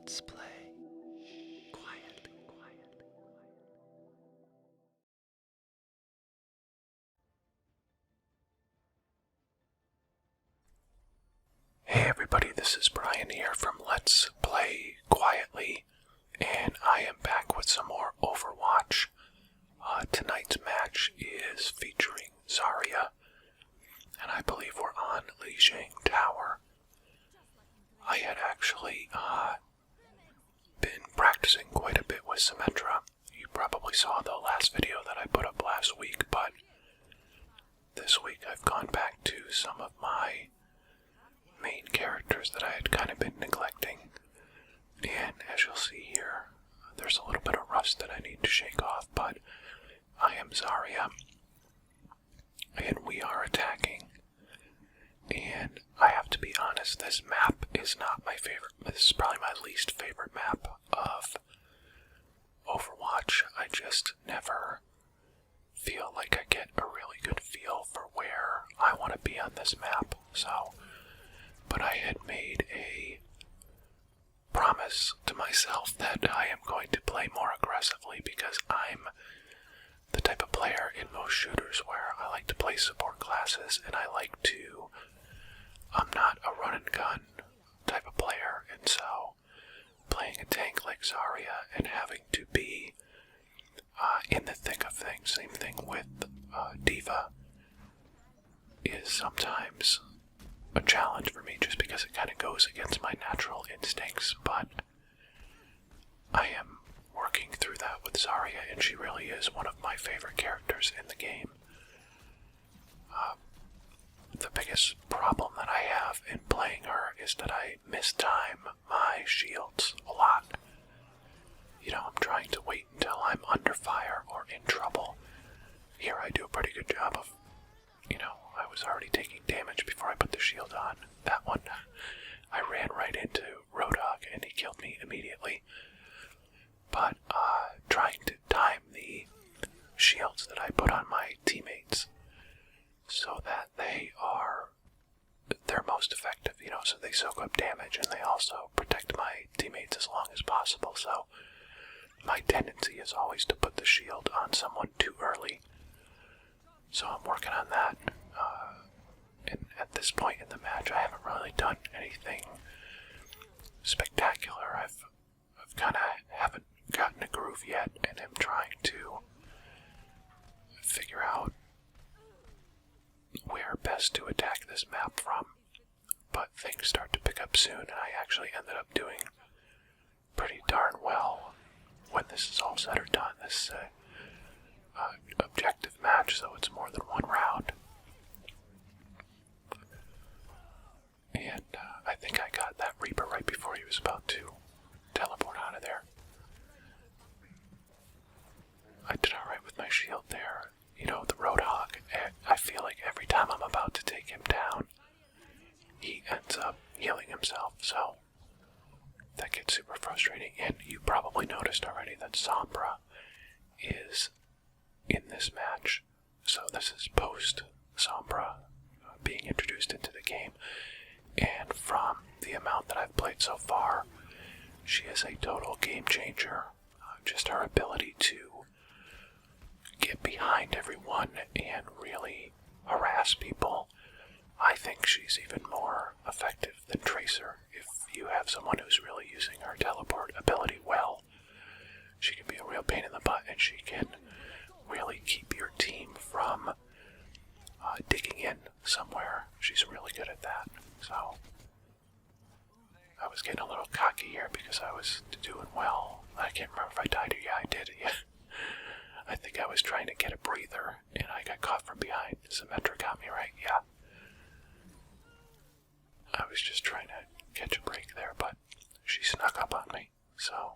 Let's play quietly. Hey everybody, this is Brian here from Let's Play Quietly, and I am back with some more Overwatch. Tonight's match is featuring Zarya, and I believe we're on Lijang Tower. I had actually been practicing quite a bit with Symmetra. You probably saw the last video that I put up last week, but this week I've gone back to some of my main characters that I had kind of been neglecting, and as you'll see here, there's a little bit of rust that I need to shake off, but I am Zarya, and we are attacking, and I have to be honest, this map is not my favorite. This is probably my least favorite map of Overwatch. I just never feel like I get a really good feel for where I want to be on this map, but I had made a promise to myself that I am going to play more aggressively because I'm the type of player in most shooters where I like to play support classes, and I'm not a run and gun type of player, and so playing a tank like Zarya and having to be in the thick of things, same thing with Diva, is sometimes a challenge for me just because it kind of goes against my natural instincts, but I am working through that with Zarya, and she really is one of my favorite characters in the game. The biggest problem that I have in playing her is that I mistime my shields a lot. I'm trying to wait until I'm under fire or in trouble. Here I do a pretty good job of, I was already taking damage before I put the shield on. That one, I ran right into Roadhog and he killed me immediately. But trying to time the shields that I put on my teammates so that they're most effective, so they soak up damage and they also protect my teammates as long as possible. So my tendency is always to put the shield on someone too early. So I'm working on that. And at this point in the match, I haven't really done anything spectacular. I've kind of haven't gotten a groove yet, and I'm trying to figure out where best to attack this map from. But things start to pick up soon, and I actually ended up doing pretty darn well when this is all said or done. This objective match, so it's more than one round. And I think I got that Reaper right before he was about to teleport out of there. I did alright with my shield there. The Roadhog, I feel like every time I'm about to take him down, he ends up healing himself, so that gets super frustrating. And you probably noticed already that Sombra is in this match, so this is post Sombra being introduced into the game, and from the amount that I've played so far, she is a total game changer. Just her ability to get behind everyone and really harass people. I think she's even more effective than Tracer. If you have someone who's really using her teleport ability well, she can be a real pain in the butt, and she can really keep your team from digging in somewhere. She's really good at that. So I was getting a little cocky here because I was doing well. I can't remember if I died or yeah, I did. Yeah. I think I was trying to get a breather and I got caught from behind. Symmetra got me right, yeah. I was just trying to catch a break there, but she snuck up on me. So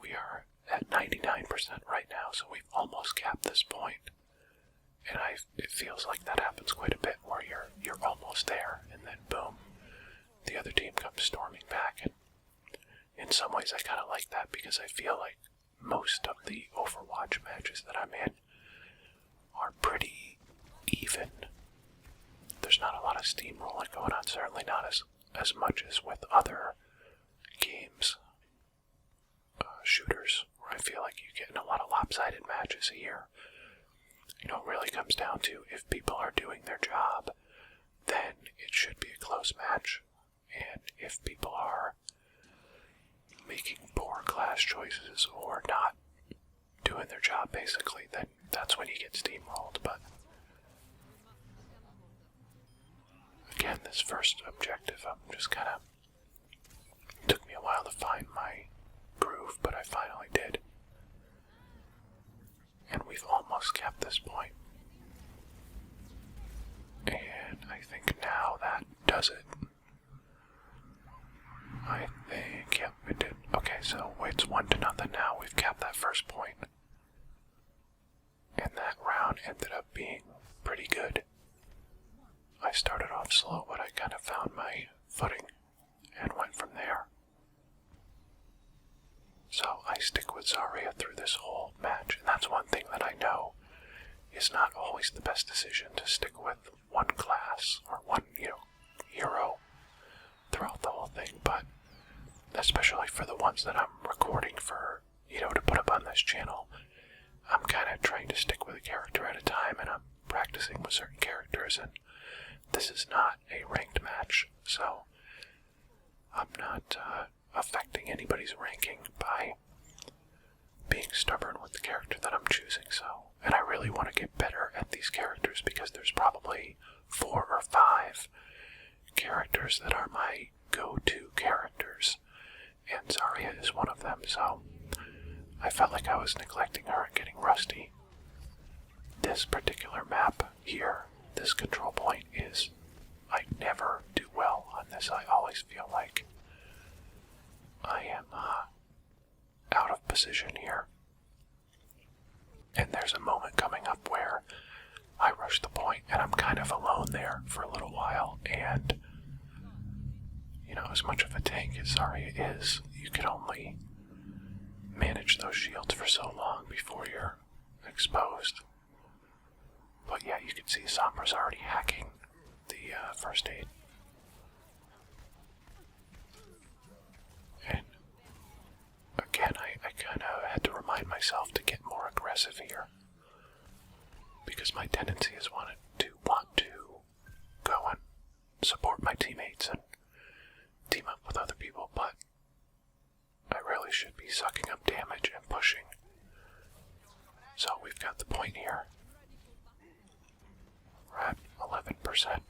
we are at 99% right now, so we've almost capped this point. And it feels like that happens quite a bit, where you're almost there, and then boom, the other team comes storming back. And in some ways I kind of like that, because I feel like most of the Overwatch matches that I'm in are pretty even. There's not a lot of steamrolling going on, certainly not as much as with other lopsided matches here. It really comes down to if people are doing their job, then it should be a close match. And if people are making poor class choices or not doing their job basically, then that's when you get steamrolled. But again, this first objective, I'm just kind of, took me a while to find my groove, but I finally did. And we've almost kept this point. And I think now that does it. I think, yep, it did. Okay, so it's 1-0 now. We've capped that first point. And that round ended up being pretty good. I started off slow, but I kind of found my footing and went from there. So I stick with Zarya through this whole match, and that's one thing that I know is not always the best decision, to stick with one class or one, hero throughout the whole thing, but especially for the ones that I'm recording for, to put up on this channel, I'm kind of trying to stick with a character at a time, and I'm practicing with certain characters, and this is not a ranked match, so I'm not affecting anybody's ranking by being stubborn with the character that I'm choosing. So, and I really want to get better at these characters because there's probably 4 or 5 characters that are my go-to characters, and Zarya is one of them, so I felt like I was neglecting her and getting rusty. This particular map here, this control point, is, I never do well on this. I always feel like I am out of position here. And there's a moment coming up where I rush the point and I'm kind of alone there for a little while, and as much of a tank as Zarya is, you can only manage those shields for so long before you're exposed. But yeah, you can see Sombra's already hacking the first aid. And again, I kind of had to remind myself to get more aggressive here, because my tendency is want to go and support my teammates and team up with other people, but I really should be sucking up damage and pushing. So we've got the point here. We're at 11%.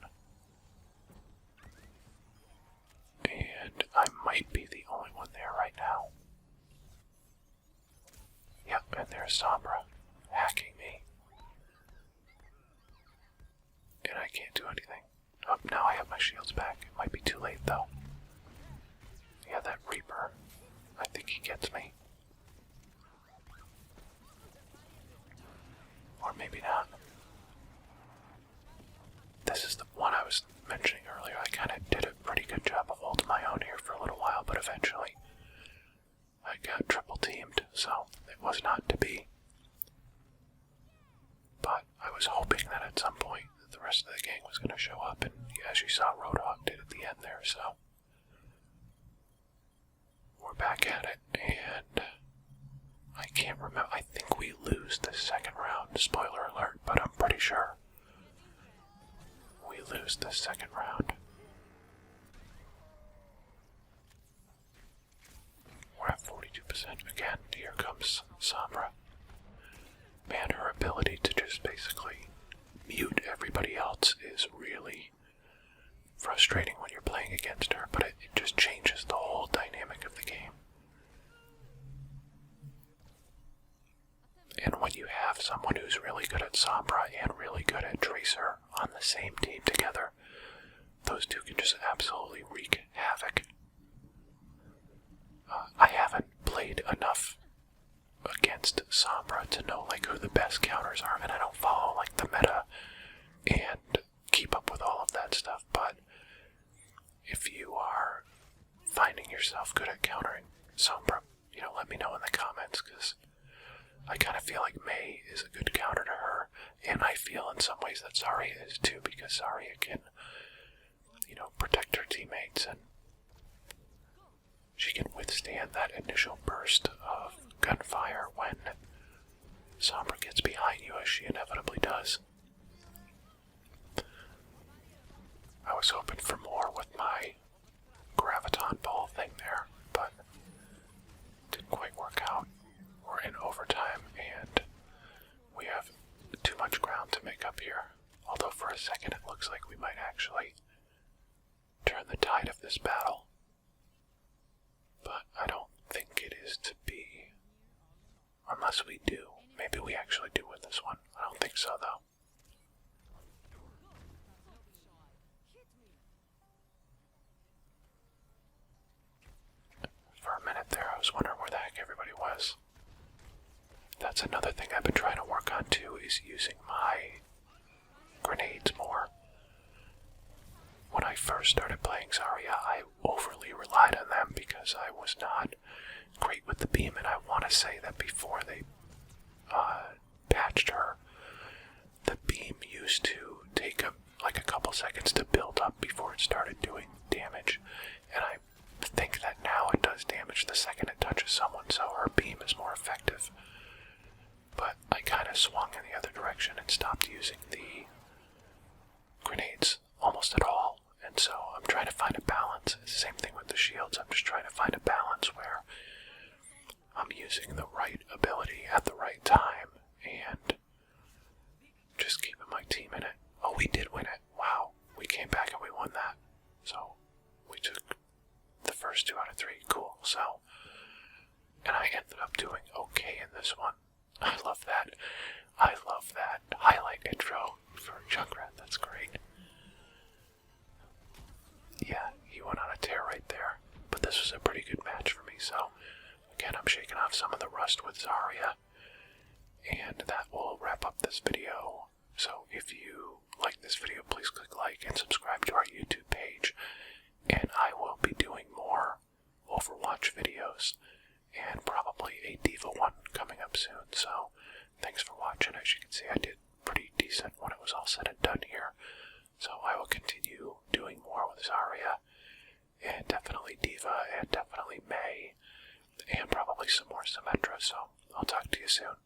And I might be the only one there right now. Yep, and there's Sombra hacking me. And I can't do anything. Oh, now I have my shields back. It might be too late though. Yeah, that Reaper, I think he gets me. Or maybe not. This is the one I was mentioning earlier. I kind of did a pretty good job of holding my own here for a little while, but eventually I got triple teamed, so it was not to be. But I was hoping that at some point the rest of the gang was going to show up, and as you saw, Roadhog did at the end there, so we're back at it, and I can't remember. I think we lose the second round, spoiler alert, but I'm pretty sure we lose the second round. We're at 42% again. Here comes Sombra. Man, her ability to just basically mute everybody else is really frustrating when you're playing against her, but it just changes the whole dynamic of the game. And when you have someone who's really good at Sombra and really good at Tracer on the same team together, those two can just absolutely wreak havoc. I haven't played enough against Sombra to know who the best counters are, and I don't follow the meta and keep up with all of that stuff, but if you are finding yourself good at countering Sombra, let me know in the comments, because I kind of feel like Mei is a good counter to her, and I feel in some ways that Zarya is too, because Zarya can, protect her teammates, and she can withstand that initial burst of gunfire when Sombra gets behind you as she inevitably does. I was hoping for more with my graviton ball thing there, but didn't quite work out. We're in overtime and we have too much ground to make up here. Although for a second it looks like we might actually turn the tide of this battle. But I don't think it is to be. Unless we do. Maybe we actually do win this one. I don't think so though. For a minute there I was wondering where the heck everybody was. That's another thing I've been trying to work on too, is using my grenades more. When I first started playing Zarya, I overly relied on them because I was not great with the beam, and I want to say that before they patched her, the beam used to take like a couple seconds to build up before it started doing damage, and I think that now it does damage the second it touches someone, so her beam is more effective. But I kind of swung in the other direction and stopped using the grenades almost at all, and so I'm trying to find a balance. It's the same thing with the shields. I'm just trying to find a balance where I'm using the right ability at the right time and just keeping my team in it. Oh, we did win it. Wow. We came back and we won that. So we took the first 2 out of 3. Cool. So, and I ended up doing okay in this one. I love that. I love that highlight intro for Junkrat. That's great. Yeah, he went on a tear right there. But this was a pretty good match for me, so again, I'm shaking off some of the rust with Zarya. And that will wrap up this video. So if you like this video, please click like and subscribe to our YouTube page. And I will be doing more Overwatch videos. And probably a Diva one coming up soon. So thanks for watching. As you can see, I did pretty decent when it was all said and done here. So I will continue doing more with Zarya, and definitely Diva, and definitely May, and probably some more Symmetra. So I'll talk to you soon.